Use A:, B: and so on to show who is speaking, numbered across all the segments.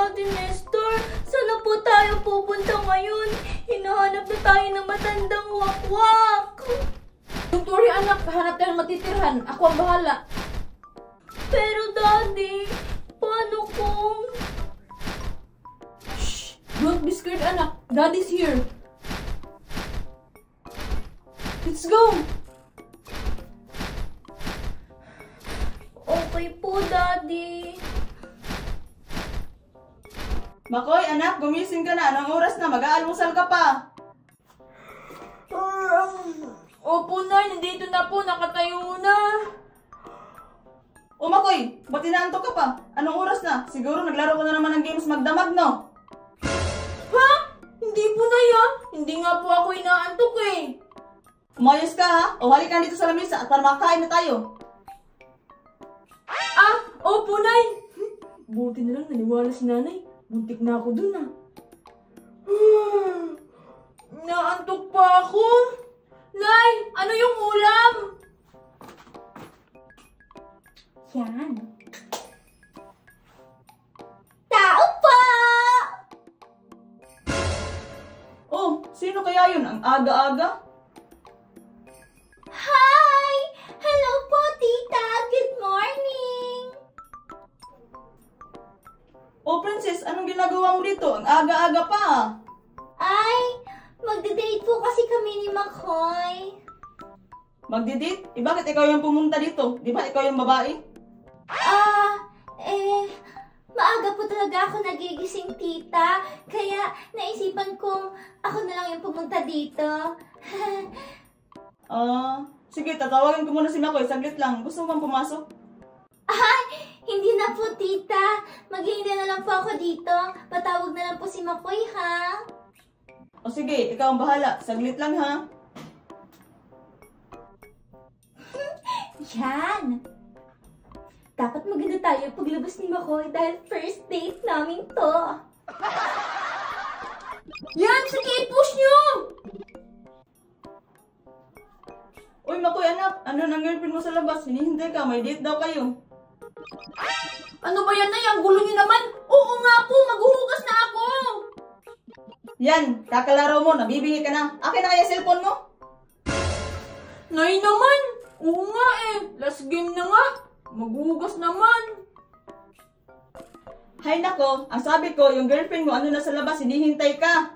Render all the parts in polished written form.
A: Daddy Nestor, saan po tayo pupunta ngayon? Hinahanap na tayo ng matandang wakwak.
B: Don't worry anak, hanap tayo ng matitirhan. Ako ang bahala.
A: Pero Daddy, paano kung...
B: Shh! Don't be scared anak. Daddy's here. Let's go!
A: Okay po, Daddy.
C: Makoy, anak, gumising ka na. Anong oras na? Mag-aalmusal ka pa.
B: Opo, Nay. Nandito na po. Nakatayo na.
C: O Makoy, ba't inaantok ka pa? Anong oras na? Siguro naglaro ka na naman ng games magdamag, no?
B: Ha? Hindi po, Nay, ha? Hindi nga po ako inaantok eh.
C: Umayos ka, ha? O halika dito sa lamesa at para makakain na tayo.
B: Ah! Opo, Nay. Buti na lang naniwala si Nanay. Buntik na ako dun, ah. Naantok pa ako. Nay, ano yung ulam?
A: Yan. Tao pa!
C: Oh, sino kaya yun? Ang aga-aga?
A: Hi! Hello po, Tita! Good morning!
C: Oh, Princess, anong ginagawa mo dito? Ang aga-aga pa.
A: Ay, magde-date po kasi kami ni Makoy.
C: Magdi-date? Eh, bakit ikaw yung pumunta dito? Di ba ikaw yung babae?
A: Maaga po talaga ako nagigising, Tita. Kaya naisipan kong ako na lang yung pumunta dito.
C: Sige, tatawagin ko muna si Makoy. Saglit lang. Gusto mo bang pumasok?
A: Hindi na po, Tita. Maghihintay na lang po ako dito. Patawag na lang po si Makoy, ha?
C: O sige, ikaw ang bahala. Saglit lang, ha?
A: Yan! Dapat maganda tayo paglabas ni Makoy dahil first date namin to.
B: Yan! Sige, push nyo!
C: Uy, Makoy, anak. Ano nang girlfriend mo sa labas? Hinihintay ka. May date daw kayo.
B: Ano ba yan, Nay? Ang gulo nyo naman. Oo nga po, maghuhugas na ako.
C: Yan, kakalaro mo. Nabibingi ka na. Akin na kaya cellphone mo?
B: Nay naman. Oo nga eh. Last game na nga. Maghuhugas naman.
C: Hay nako, ang sabi ko, yung girlfriend mo, ano na sa labas, hinihintay ka.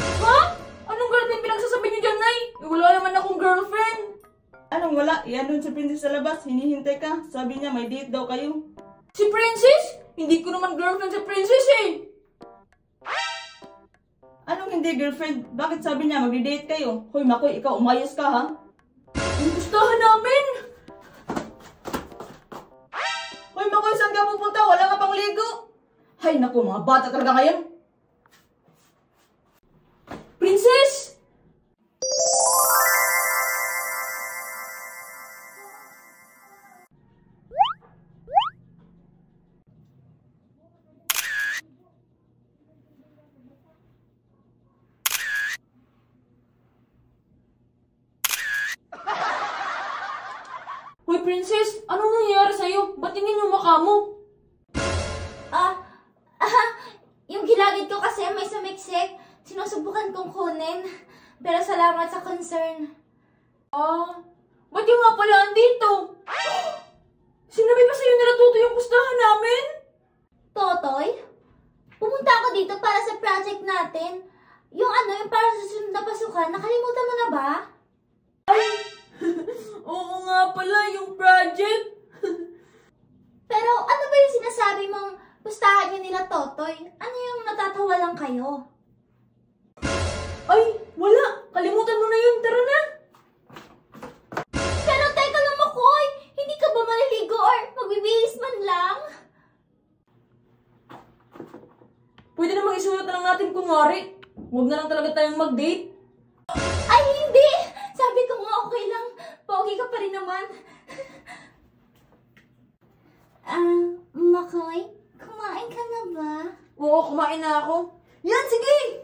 B: Ha? Anong girlfriend pinagsasabi nyo dyan, Nay? Wala naman akong girlfriend.
C: Anong wala? Iyan dun si Princess sa labas, hinihintay ka. Sabi niya, may date daw kayo.
B: Si Princess? Hindi ko naman girlfriend si Princess eh.
C: Anong hindi girlfriend? Bakit sabi niya, magdi-date kayo? Hoy Makoy, ikaw umayos ka, ha?
B: Yung gustahan namin.
C: Hoy Makoy, saan ka pupunta? Wala ka pang ligo. Hay naku, mga bata talaga ngayon.
B: Princess! Hoy, Princess! Anong nangyayari sa'yo? Ba't tingin yung mukha mo?
A: Yung gilagid ko kasi may sumiksik. Sinusubukan kong kunin. Pero salamat sa concern.
B: Ba't yung nga pala andito? Sinabi ba sa'yo nila Tutoy yung pustahan namin?
A: Totoy? Pumunta ako dito para sa project natin. Yung para sa susunod na pasukan. Nakalimutan mo na ba?
B: Oo nga pala, yung project.
A: Pero ano ba yung sinasabi mong pustahan niyo nila Totoy? Ano yung natatawa lang kayo?
B: Ay, wala. Kalimutan mo na yun. Tara na.
A: Pero teka lang, Makoy! Hindi ka ba maliligo or magbibihis man lang?
B: Pwede namang isulat na lang natin kunwari. Huwag na lang talaga tayong mag-date.
A: Ay, hindi! Sabi ko nga okay lang. Pogi ka pa rin naman. Makoy, kumain ka na ba?
B: Oo, kumain na ako. Yan, sige!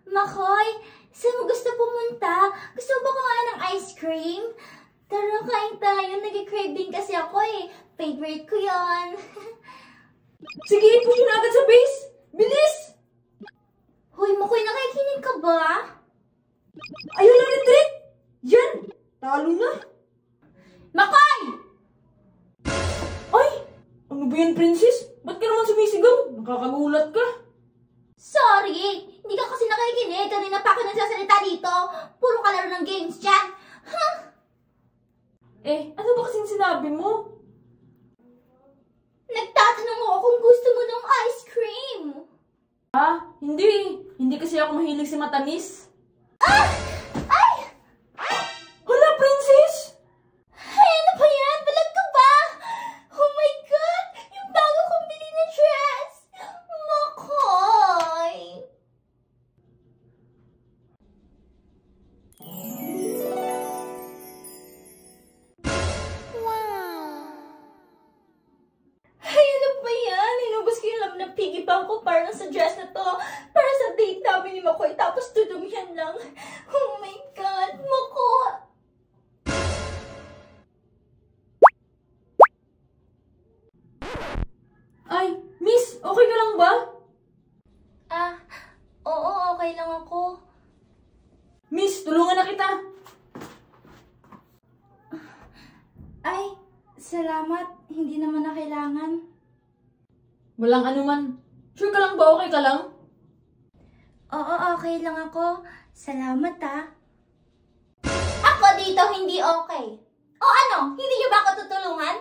A: Makoy, saan mo gusto pumunta? Gusto mo ba kumain ng ice cream? Tara, kain tayo. Nag-crave din kasi ako eh. Favorite ko yon.
B: Sige, i-push yun agad sa base. Bilis!
A: Hoy, Makoy, nakikinig ka ba?
B: Ayaw na retreat! Yan! Talo na!
A: Makoy!
B: Ay! Ano ba yan, princess? Ba't ka naman sumisigaw? Nakakagulat ka.
A: Sorry! Hindi ka kasi nakikinig. Kanina pa ako nagsasalita dito. Puro kalaro ng games dyan. Huh?
B: Ano ba kasing sinabi mo?
A: Nagtatanong ako kung gusto mo ng ice cream.
B: Hindi. Hindi kasi ako mahilig sa matamis.
A: Ay!
B: Hala, princess!
A: Ay, ano ba yan? Balag ka ba? Oh my God! Yung bago kong bili na dress! Makoy! Ay, ano ba yan? Inubos ko yung laman ng piggy bank ko para sa dress na to. Para sa date namin ni Makoy. Tapos tudumihan lang. Oh my God, Makoy!
B: Ay, miss, okay ka lang ba?
A: Oo, okay lang ako.
B: Miss, tulungan na kita.
A: Ay, salamat. Hindi naman na kailangan.
B: Walang anuman. Sure ka lang ba? Okay ka lang?
A: Oo, okay lang ako. Salamat Ako dito hindi okay. O ano, hindi niyo ba ako tutulungan?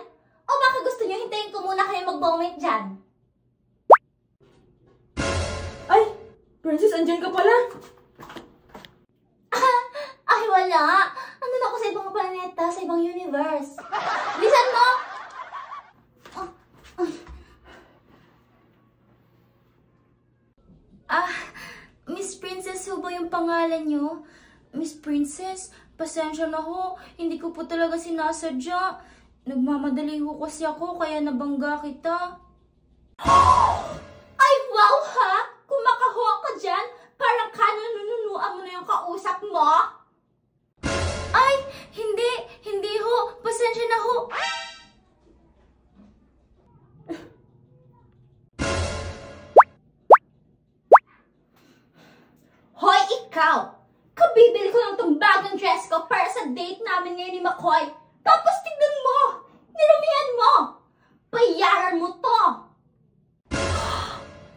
A: O baka gusto niyo hintayin ko muna kayo mag-moment dyan?
B: Ay, princess, andyan ka pala.
A: Ay, wala. Andun ako sa ibang planeta, sa ibang universe. Bilisan mo! Miss Princess, ho ba yung pangalan niyo? Miss Princess, pasensya na ho. Hindi ko po talaga sinasadya. Nagmamadali ho kasi ako, kaya nabangga kita. Ay, wow ha! Kumakahuwa ka dyan? Parang kanununuan mo na yung kausap mo? Ay, hindi ho. Pasensya na ho. Hoy, ikaw! Kabibili ko lang tong bagong dress ko para sa date namin ngayon ni Makoy. Tapos tignan mo! Nilumihan mo! Bayaran mo to!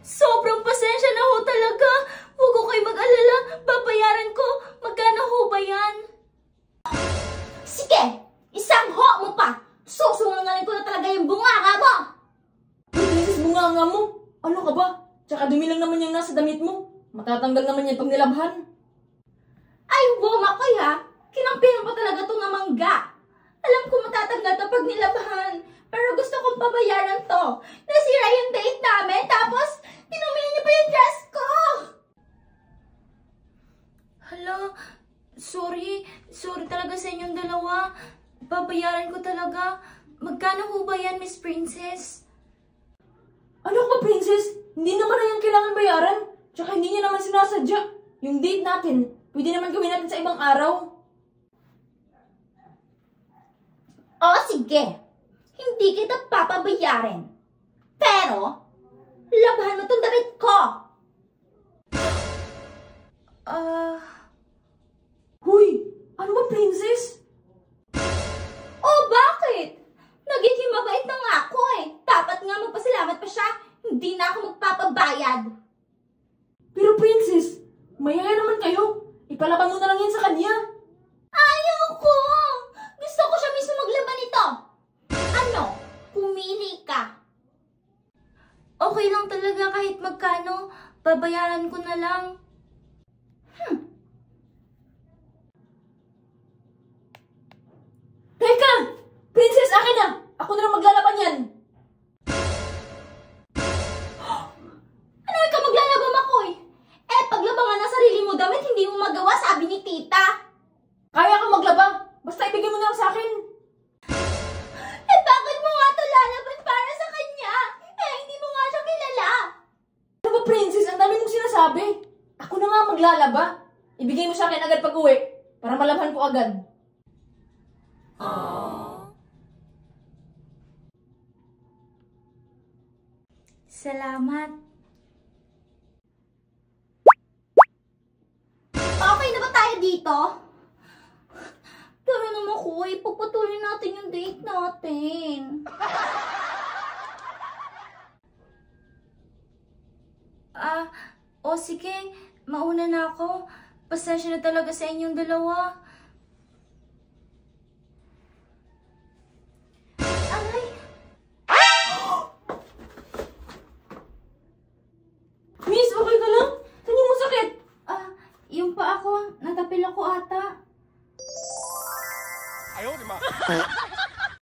A: Sobrang pasensya na ho talaga. Huwag ko kayo mag-alala. Babayaran ko. Magkano ho ba yan? Sige! Isang ho mo pa! Susungalan ko na talaga yung bunganga mo!
B: Princess, bunganga mo. Ano ka ba? Tsaka dumi lang naman yung nasa damit mo. Matatanggal naman yan pag nilabhan.
A: Ay, wow, Makoy ha! Kinampihan pa talaga itong mangga. Alam ko matatanggal to pag nilabhan. Pero gusto kong pabayaran to. Nasira yung date namin, tapos tinumihan niyo pa yung dress ko! Hala, sorry. Sorry talaga sa inyong dalawa. Babayaran ko talaga. Magkano ho ba yan, Miss Princess?
B: Ano ba, princess? Hindi naman na yung kailangan bayaran. Tsaka hindi niya naman sinasadya. Yung date natin, pwede naman gawin natin sa ibang araw.
A: Oo, sige. Hindi kita papabayarin. Pero, labhan mo tong damit ko!
B: Huy, ano ba, princess?
A: Oh, bakit? Nagiging mabait na nga ako eh. Dapat nga magpasalamat pa siya. Hindi na ako magpapabayad.
B: Pero princess, mayaya naman kayo. Ipalaban mo na lang yan sa kanya.
A: Ayoko! Gusto ko siya mismo maglaban nito. Ano? Pumili ka. Okay lang talaga kahit magkano. Babayaran ko na lang.
B: Teka! Princess, akin na! Ako na lang maglalaban yan.
A: Ano ikaw maglalaban, Makoy? Paglabangan na sarili mo damit, hindi mo magawa, sabi ni tita.
B: Kaya ka maglaba. Basta ibigay mo na lang sa akin.
A: Bakit mo nga ito lalaban para sa kanya? Hindi mo nga siya kilala.
B: Ano ba, princess? Ang dami mong sinasabi. Ako na nga maglalaba. Ibigay mo sa akin agad pag uwi. Para malabhan ko agad.
A: Salamat. Okay na ba tayo dito? Tara naman, Kuya. Ipagpatuloy natin yung date natin. O sige. Mauna na ako. Pasensya na talaga sa inyong dalawa.